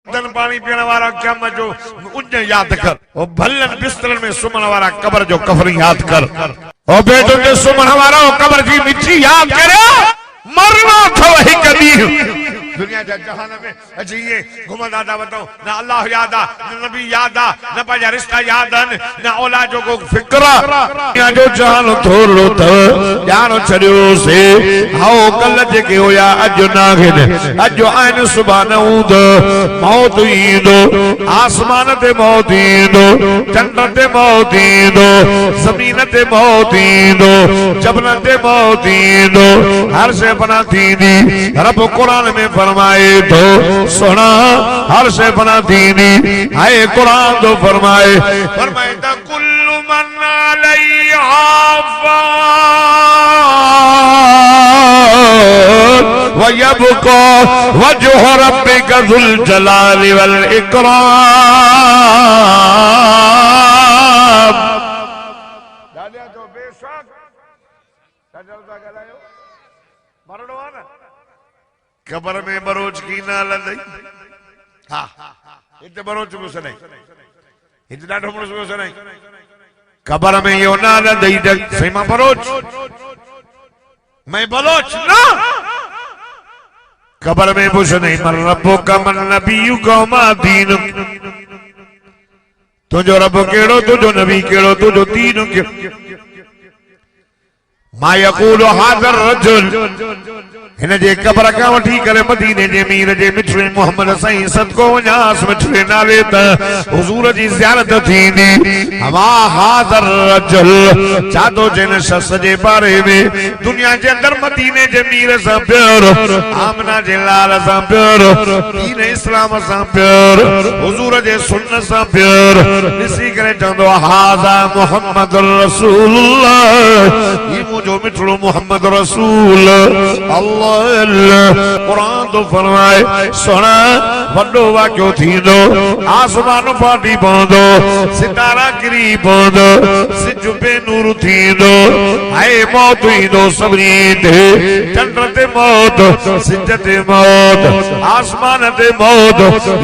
उदन पानी पीने वाला कम जो उन याद कर और भलन बिस्तर में सुमन वाला कब्र जो कफर याद कर और बेटों के सुमन वाला कब्र जी मिठी याद करे मरना था वही कभी दुनिया जा जहान में अजी ये घुमंदा दा बताओ ना अल्लाह याद आ ना नबी याद आ ना पंहिंजा रिश्ता याद आहिनि ना औलाद जो को फिक्र दुनिया जो जहान थोरो त ॼाण छॾियोसीं हाओ कल जेके हुया अॼु न आहिनि अॼु आहिनि सुभाणे न हूंदो मौत ईंदो आसमान ते मौत ईंदो चंड ते मौत ईंदो ज़मीन ते मौत ईंदो जबल ते मौत ईंदो हर शइ फना थींदी रब क़ुरान में फरमाए तो सुना हर से बना दीनी आए कुरान तो फरमाए तो कुल्लु मन अलैहा व यबका वजह रब्बिका ज़ुल जलाली वल इकराम दादा तो बेशक सजलता गलायो मरणो है ना कबर में बरोज की ना लदई हाँ इतने बरोज मुझसे नहीं इतना ढूंढ मुझसे नहीं कबर में यो ना लदई सीमा बरोज मैं बलोच ना कबर में मुझ नहीं मन रब्बो का मन नबीयु का मा दीन तुझो रब केड़ो तुझो नबी केड़ो तुझो दीन के मा यकूलु हाज़र रजुल हिनजे कबर का वठी करे मदीने जे मीर जे मिठड़े मोहम्मद साईं सदको वञास मिठड़े नाले त हुजूर जी ज़ियारत थींदी हवा हाज़र रजुल चादो जिन शख्स जे बारे में दुनिया जे अंदर मदीने जे मीर सां प्यार आमना जे लाल सां प्यार दीन इस्लाम सां प्यार हुजूर जे सुन्नत सां प्यार ॾिसी करे चवंदो हाज़ा मोहम्मद रसूलुल्लाह ही मुंहिंजो मिठड़ो मोहम्मद रसूल अल्लाह कुरान तो फरमाए सुना वड्डो वाक्यो थींदो आसमान फाटी पवंदो सितारा किरी पवंदो सिज पे नूर थींदो हाय मौत ईंदो सभिनी ते चंड ते मौत सिज ते मौत आसमान ते मौत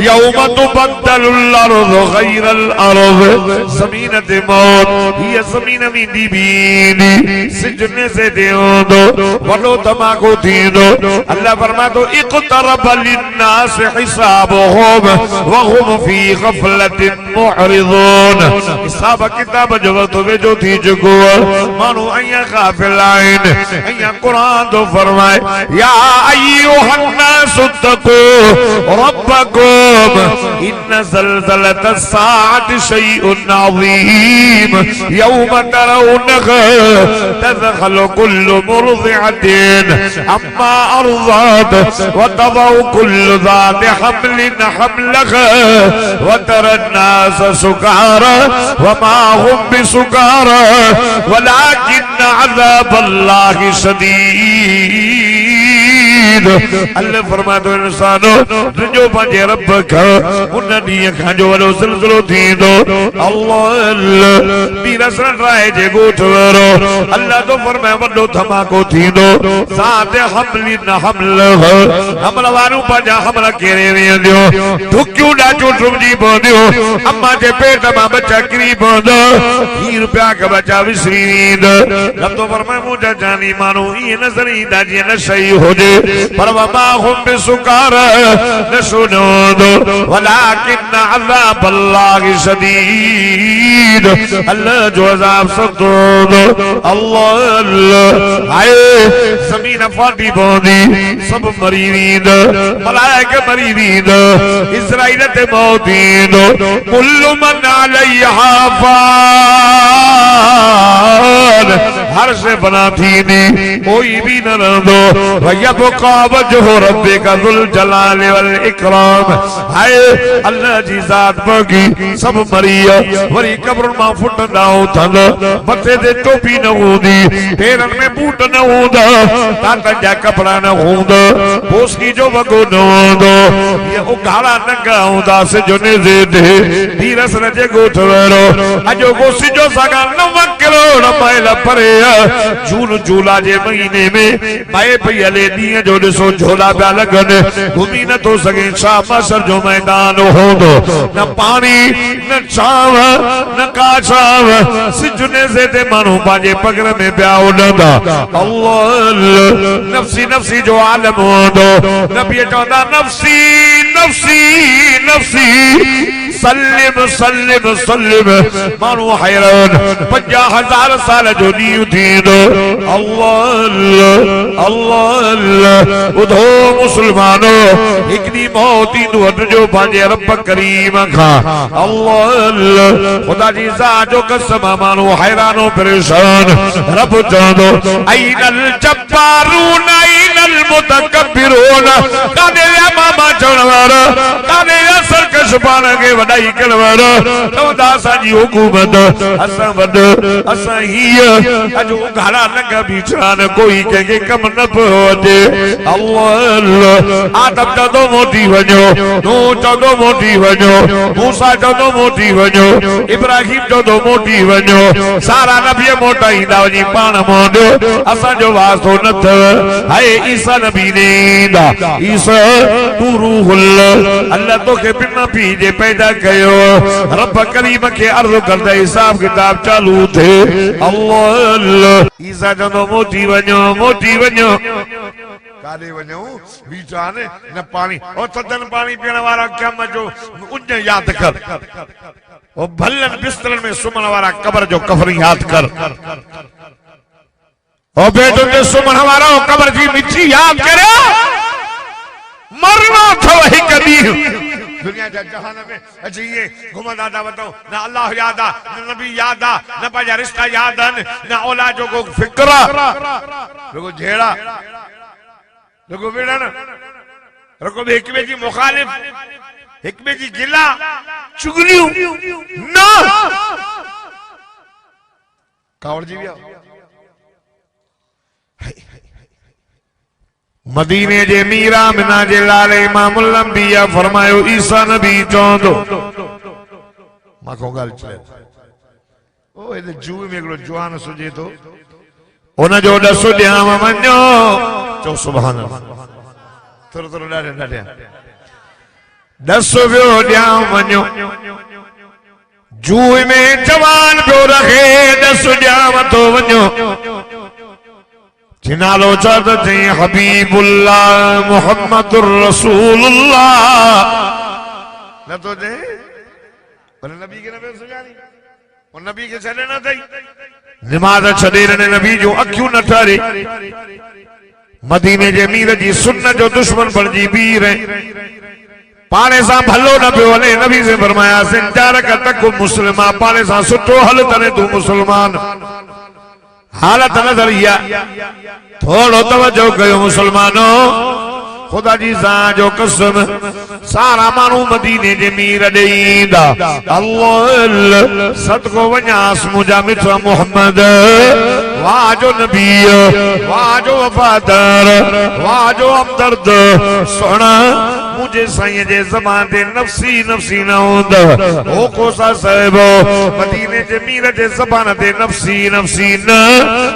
यौम तुबद्दलुल अर्ज़ु गैरल अर्ज़ ज़मीन ते मौत हीअ ज़मीन वेंदी बींदी सिजने से देंदो वॾो धमाको थींदो अल्लाह फरमातो इक़्तरब लिन्नास हिसाबुहुम व हुम फी गफ़लतिन मुअरिज़ून हिसाब किताब जो वक़्त वेझो थी चुको माण्हू अञा गाफ़िल आहिनि अञा क़ुरान तो फरमाए या अय्युहन नास तक़ू रब्बकुम इन ज़लज़लत अस्साअति शैउन अज़ीम यौम तरौनहा तज़हलु कुल्लु मुर्दिअतिन अम्मा अर्ज़त वतज़अ कुल्लु ज़ाति हम्लिन हम्लहा वतरा अन्नास सुकारा वमा हुम बिसुकारा वलाकिन्न अज़ाबल्लाहि शदीद अल्लाह फरमातो इंसानो तुझो पंहिंजे रब खां उन ॾींहं खां जो वॾो ज़िलज़िलो थींदो अल्लाह मीरस राय जे ॻोठ वारो अल्लाह तो फरमाए वॾो धमाको थींदो ज़ात हमलिन हमलह हमल वारू पंहिंजा हमल केरे वेंदियो ढुकियूं ॾाचूं टुमजी पवंदियूं अम्मा जे पेट मां बच्चा किरी पवंदा खीर पिया के बच्चा विसरी वेंदा रब तो फरमाए मुंहिंजा जानी माण्हू ईअं नज़र ईंदा जीअं नशा ई हुजे पर वमा हुम बिसुकार नशो न हूंदो वलाकिन अज़ाबल्लाहि शदीद अल्लाह जो अज़ाब सख़्त हूंदो अल्लाह हाय ज़मीन फाटी पवंदी सब मरी वेंदा मलाइका मरी वेंदा इज़राइल ते मौत ईंदो कुल्लु मन अलैहा फ़ान हर शइ फना थींदी कोई भी न रहंदो वयबका वजह रब्बिका ज़ुल जलाली वल इकराम हाय अल्लाह जी ज़ात बाक़ी सब मरी वरी कब्रुनि मां फुटंदा उथंदा मथे ते टोपी न हूंदी पेरनि में बूट न हूंदा तातनि जा कपिड़ा न हूंदा पोसकी जो वॻो न हूंदो ये उघाड़ा नंगा हूंदा सिजो नेज़े ते धीरस न जे ॻोठ वारो अॼोको सिजो सां 9 किलोमीटर माइल परे जून जुलाई जे महीने में पाए पई हले ॾींहं जो जो ॾिसो झोला पिया लॻनि घुमी नथो सघे छा मसर जो मैदान हूंदो न पाणी न छांव न का छांव सिजने से ते माण्हू पंहिंजे पगर में पिया उॾंदा अल्लाह नफ़्सी नफ़्सी जो आलम हूंदो नबी चवंदा नफ़्सी नफ़्सी नफ़्सी सल्लिम सल्लिम सल्लिम माण्हू हैरान 50,000 साल जो ॾींहुं थींदो अल्लाह अल्लाह ॿुधो मुस्लमानो हिकु ॾींहुं मौत ईंदो हटिजो पंहिंजे रब करीम खां अल्लाह ख़ुदा जी ज़ात जो कसम माण्हू हैरानो परेशान रब चवंदो ऐनल जब्बारून ऐनल मुतकब्बिरून काॾे विया मामा चवण वारा काॾे विया सरकश पाण खे वॾाई करण वारा चवंदा असांजी हुकूमत असां वॾो असां हीअ अॼु उघाड़ा नंग बीठा न कोई कंहिंखे कम न पियो अचे अल्लाह आदम चवंदो मोटी वञो नूह चवंदो मोटी वञो मूसा चवंदो मोटी वञो इब्राहिम चवंदो मोटी वञो सारा नबी मोटाईंदा वञी पाण मोटियो असांजो वास्तो न अथव हाय ईसा नबी ने ईंदा ईसा तू रूहुल्लाह अल्लाह तोखे बिना पीउ जे पैदा कयो रब करीम खे अर्ज़ करदा हिसाब किताब चालू थे अल्लाह ईसा चवंदो मोटी वञो काॾे वञूं बीठा न पाणी ओ थधनि पाणी पीअण वारा कम जो उञ यादि कर ओ भलन बिस्तरनि में सुम्हण वारा कब्र जो कफन यादि कर ओ बेटो ते सुम्हण वारा कब्र जी मिठी यादि करे मरना अथव हिकु ॾींहुं दुनिया जा जहान में अची ये घुमंदा था वठो न अल्लाह याद आ न नबी याद आ न पंहिंजा रिश्ता याद आहिनि न औलाद जो को फिक्र रुगो झेड़ा रुगो विड़न रुगो हिक ॿिए जी मुखालिफ हिक ॿिए जी गिला चुगलियूं न कावड़ जी विया मदीने जे मीरा मिना जे लाले इमामुल अंबिया फरमायो ईसा नबी चवंदो माखो गाल चले ओ ए जू में एकड़ो जवान सुजे तो उन जो दसो ध्यान मन्यो चो सुभान अल्लाह थोरो थोरो डाडे दसो वियो ध्यान मन्यो जू में जवान पियो रखे दसो ध्यान तो वञो जिनालो चद थे हबीबुल्लाह मुहम्मदुर रसूलुल्लाह न तो दे पर नबी के नबी सुजानी और नबी के छड़े न थई नमाज छड़े ने नबी जो अखियूं न ठारे मदीने जे मीर जी सुन्नत जो दुश्मन बणजी बी रहे पाने सा भलो न पियो हले नबी से फरमाया सिंजार का तक मुस्लिमा पाने सा सुठो हल तने तू मुसलमान हालत नजर या थोड़ो तवज्जो कयो मुसलमानो खुदा जी ज़ात जो कसम सारा मानू मदीने जे मीर ॾेईंदा अल्लाह सदको वञास मुंहिंजा मिठा मोहम्मद वाह जो नबी वाह जो वफादार वाह जो हमदर्द सोना मुझे साईं जे ज़बान ते नफ़्सी नफ़्सी न हूंदा ओ कोसा साहिब मदीने जे मीर जे ज़बान ते नफ़्सी नफ़्सी न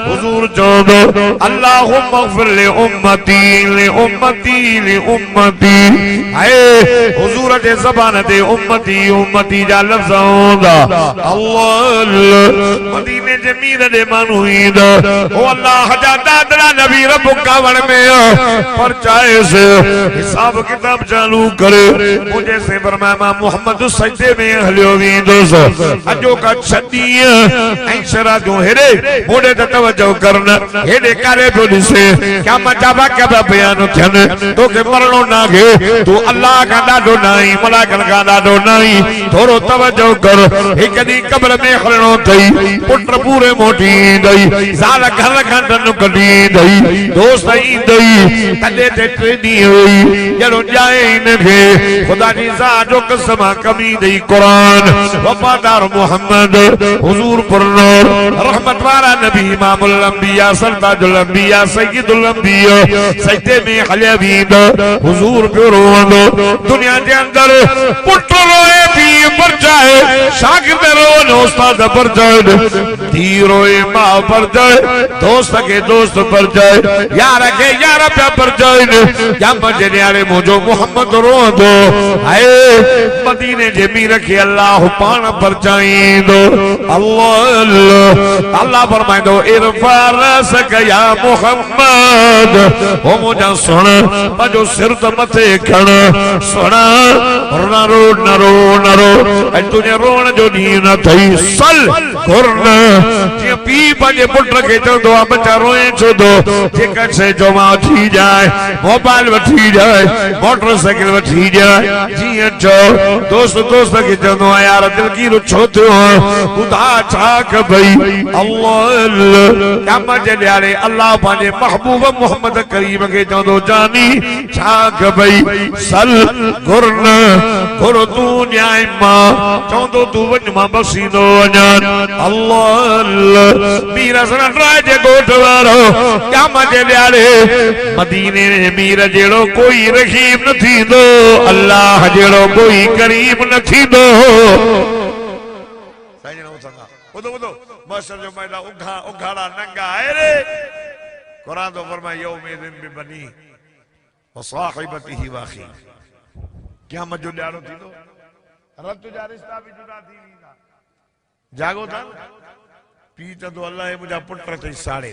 हुजूर चवंदो अल्लाहुम्मा ग़फिर ले उम्मती हाय हुजूर जे ज़बान ते उम्मती जा लफ़्ज़ हूंदा अल्लाह मदीने जे मीर जे माण्हू ईंदा ओ अल्लाह जा दादरा नबी रब कावड़ में पर चाहे से हिसाब किताब चालू करे मुझे से फरमाया मोहम्मद सजदे में हलियो वेंदो अजो का छदी ऐं शरा जो हेरे मोड़े त तवज्जो करन हेरे करे तो दिसे क्या मजाबा क्या बयान थन तो के मरणो ना गे तू अल्लाह का डाडो नहीं मलाइकन का डाडो नहीं थोरो तवज्जो कर एक दी कब्र में खलनो थई पुत्र पूरे मोटी दई साल घर खंडन कडी दई दोस्त आई दई तले ते ट्रेनी हुई जरो जाए इनके खुदा की ज़ात जो कसम कमी दई कुरान वफादार मोहम्मद हुजूर पर नूर रहमत वाला नबी इमामुल अंबिया सरताजुल अंबिया सय्यदुल अंबिया सजदे में हलेवीद हुजूर पे रोंदो दुनिया के अंदर पुत्र रोए भी पर जाए शागिर्द रोए उस्ताद पर जाए धी रोए मां पर जाए, दोस्त के दोस्त पर जाए, यार के यार प्या पर जाए, या मजे न्यारे मुझो मोहम्मद रो दो आए मदीने जे मीर के अल्लाह पान पर जाइंदो। अल्लाह अल्लाह फरमाइंदो इरफा रसक या मोहम्मद, ओ मुझा सुन पंहिंजो सिर त मथे खण, सुन न रो न रो न रो, तुझे रोण जो ॾींहुं न थई सल घुर न, जीअं पीउ पंहिंजे पुट खे चवंदो आहे बच्चा रोए छो थो, जेका शइ चवां वठी जाए, मोबाइल वठी जाए, मोटरसाइकिल वठी जाए, जीअं चओ। दोस्त दोस्त खे चवंदो आहे यार दिलगीर छो थियो, ॿुधा छा कबई। अल्लाह क़यामत जे ॾियारे अल्लाह पंहिंजे महबूब मोहम्मद करीम खे चवंदो जानी छा कबई, सल घुर न घुर तूं न्याय मां, चवंदो तूं वञ मां बसींदो वञा। अल्लाह मीर हसन राय जे ॻोठ वारो क़यामत जे ॾियारे मदीने मीर जहिड़ो कोई रहीम न थींदो, अल्लाह जहिड़ो कोई करीम न थींदो। ॿुधो ॿुधो मशर जो मैदान उघाड़ा नंगा आहे रे, कुरान तो फरमाए यौमिदिन बिबनी व साहिबतिही व अखी, क़यामत जो ॾियारो थींदो, रत जा रिश्ता भी जुदा थी वेंदा। जागो था पी चंदो अल्लाह मुंहिंजा पुट अथई साड़े,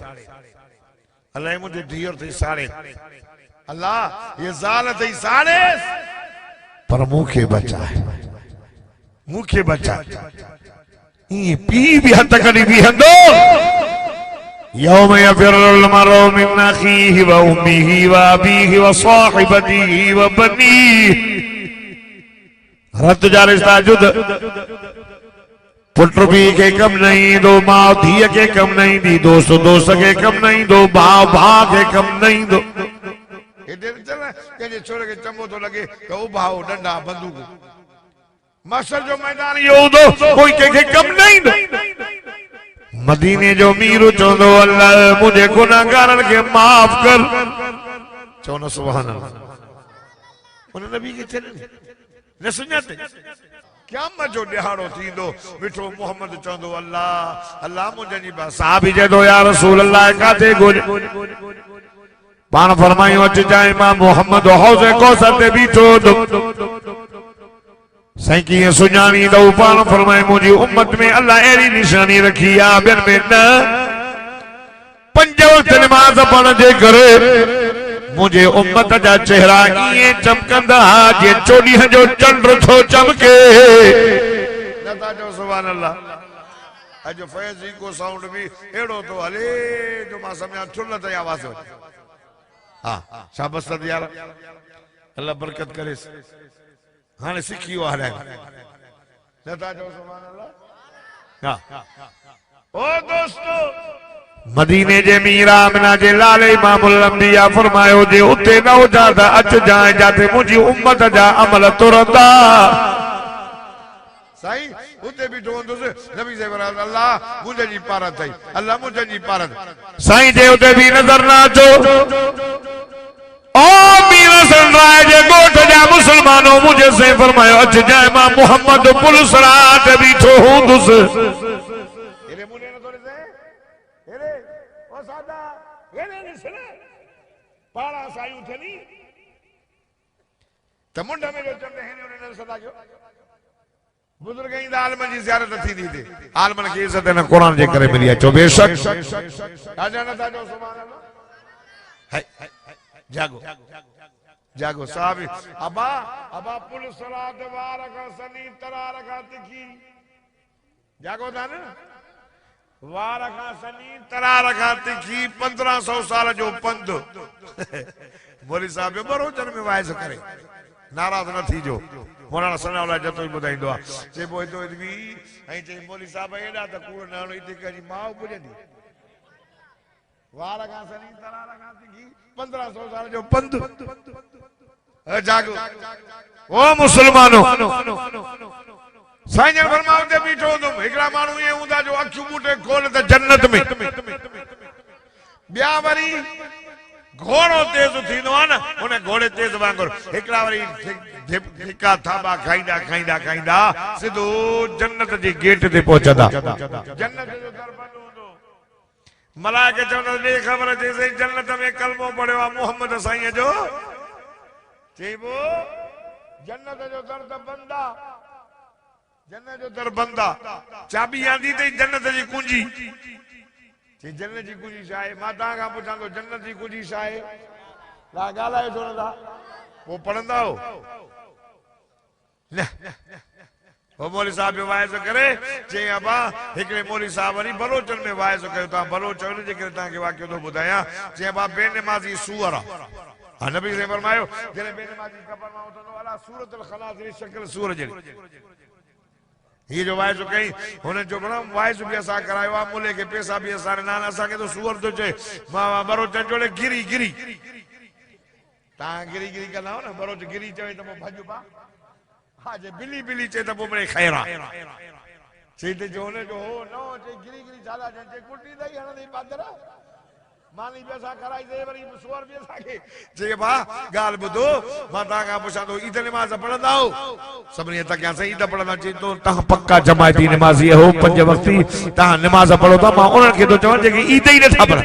अल्लाह मुंहिंजे धीअर अथई साड़े, अल्लाह ये ज़ाल अथई साड़े, पर मूंखे बचाए, मूंखे बचाए। ये पी भी हद करी भी हदो यौम यफिरुल मरउ मिन अखीहि व उम्मिहि व अबीहि व साहिबतिहि व बनीहि, रत जा रिश्ता जुद, पुट भी के कम नहीं दो, मां धीअ के कम नहीं दी, दोस्त दोस्त के कम नहीं दो, भाउ भाउ के कम नहीं दो। कंहिंजे छोरे खे चमो थो लॻे त उभाओ डंडा बंदूक, मशर जो मैदान इहो हूंदो कोई कंहिंखे कम नहीं दो। मदीने जो मीर चवंदो अल्लाह मुंहिंजे गुनाहगारनि खे माफ़ कर, चओ न सुभान अल्लाह। उन नबी खे छॾ न सुञाते, क़यामत जो ॾियारो थींदो, मिठो मोहम्मद चवंदो अल्लाह अल्लाह मुंहिंजी बा साहब चवंदो या रसूल अल्लाह काथे ॻोल्हे, पाण फरमायूं अच जाए मां मोहम्मद हौज़े कौसर ते बीठो साईं कीअं सुञाणींदो, पाण फरमाए मुंहिंजी उम्मत में अल्लाह अहिड़ी निशानी रखी आहे ॿियनि में न, 5 वक्त नमाज़ पढ़ण जे करे मुझे उम्मत जा चेहरा इए चमकंदा जे चोॾींहं जो चंड थो चमके। नथा जो सुभान अल्लाह। अज फैज़ी को साउंड भी एड़ो तो हले जो मां समझा ठुल ते आवाज। हां शाबाश यार, अल्लाह बरकत करे। हाने सिखियो हाले नथा जो सुभान अल्लाह। हां ओ दोस्तों मदीने जे मीरा आमिना जे लाले इमामुल अंबिया फरमायो जे उते न हो जाता अच जाए जाते मुझी उम्मत जा अमल तुरंदा। साईं उते भी ढोंदुस नबी से बराबर अल्लाह मुझे जी पारत है, अल्लाह मुझे जी पारत। साईं जे उते भी नजर ना अचो। ओ मीरा सनराय जे गोठ जा मुसलमानों मुझे से फरमायो अच जाए मां मोहम्मद पुलिस रात बीठो हुंदुस। एरे मुने न तोरे से एरे ओ सादा एरे ने सुने पारा साईं उठनी त मुंडा में जो चंदे हेने उन्हें सदा क्यों बुजुर्ग इंदा आलमन जी ज़ियारत थी दी आलमन की इज्जत न कुरान जे करे मिली अचो बेशक आजा न था जो सुभान अल्लाह। जागो जागो साहब अबा अबा पुलिस सलात वारका सनी तरारका तिखी जागो था न वारका सनी तरारका तिखी 1500 साल जो पंध बोली साहब बरो जन में वाइज करे नाराज न थी जो मोना सनावला जतो ही बुधाइंदो आ जे बोय तो भी ऐ जे बोली साहब एडा त कूड़ नानो इते कजी मां बुझंदी वारका सनी तरारका तिखी 1500 साल जो पंध। जागो ओ मुसलमानो साईं जन फरमाओ ते बीठो तुम एकड़ा मानू ये हुंदा जो अखियूं बूटे खोल त जन्नत में। बिया वरी घोड़ो तेज थींदो आहे न उन घोड़े तेज वांगुरु हिकिड़ा वरी धिका थाबा खाईंदा खाईंदा खाईंदा सिधो जन्नत जे गेट ते पहुचंदा जन्नत जो दर बंदि हूंदो मलाइके चवंदा ॾे ख़बर जेसि जन्नत में कलमो पढ़ियो आहे मोहम्मद साईं जो चइबो जन्नत जो दर त बंदि आहे जन्नत जो दर बंदि आहे चाबी आंदी अथई जन्नत जी कुंजी जन्नत जी कुंजी छा आहे मां तव्हां खां पुछां थो जन्नत जी कुंजी छा आहे ॻाल्हायो छो नथा पोइ पढ़ंदा हो वो मौली साहब जो वाइज़ो करे चई अबा हिकिड़े मौली साहब वरी बलोचन में वाइज़ो कयो तव्हां बलोच हुन जे करे तव्हांखे वाक़ियो थो ॿुधायां चई अबा बेनमाज़ी सूअर आहे नबी से फरमायो जॾहिं बेनमाज़ी कबर मां उथंदो अला सूरतुल खनाज़िर शक्ल सूअर जहिड़ी ये जो वाइज़ो कई हुन जो बड़ा वाइज़ो भी असां करायो आहे मुले के पैसा भी असां ॾिना असांखे तो सूअर थो चए मां बलोचन जोड़े गिरी गिरी तव्हां गिरी गिरी कंदा हो न बलोच गिरी चवे त पोइ भॼ पा हाँ जे बिली बिली चे तो बड़े खैरा चीते जो ने जो हो नो चे गिरी गिरी झाला जे कुटी दई हण दई पादर मानी पैसा कराई दे वरी सुअर भी साके जे बा गाल बुधो मां ता का पुछा तो ईद नमाज पढ़ंदा हो सबनी तक क्या सही ईद पढ़ंदा चे तो ता पक्का जमायती नमाजी हो पंज वक्ती ता नमाज पढ़ो ता मां उन के तो चवन जे ईद ही न था पर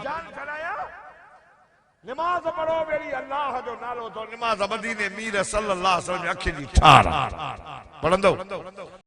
जान कराया नमाज पढ़ो मेरी अल्लाह जो नालो तो नमाज मदीने मीर सल्लल्लाहु अलैहि वसल्लम अखि जी ठार पढ़ंदो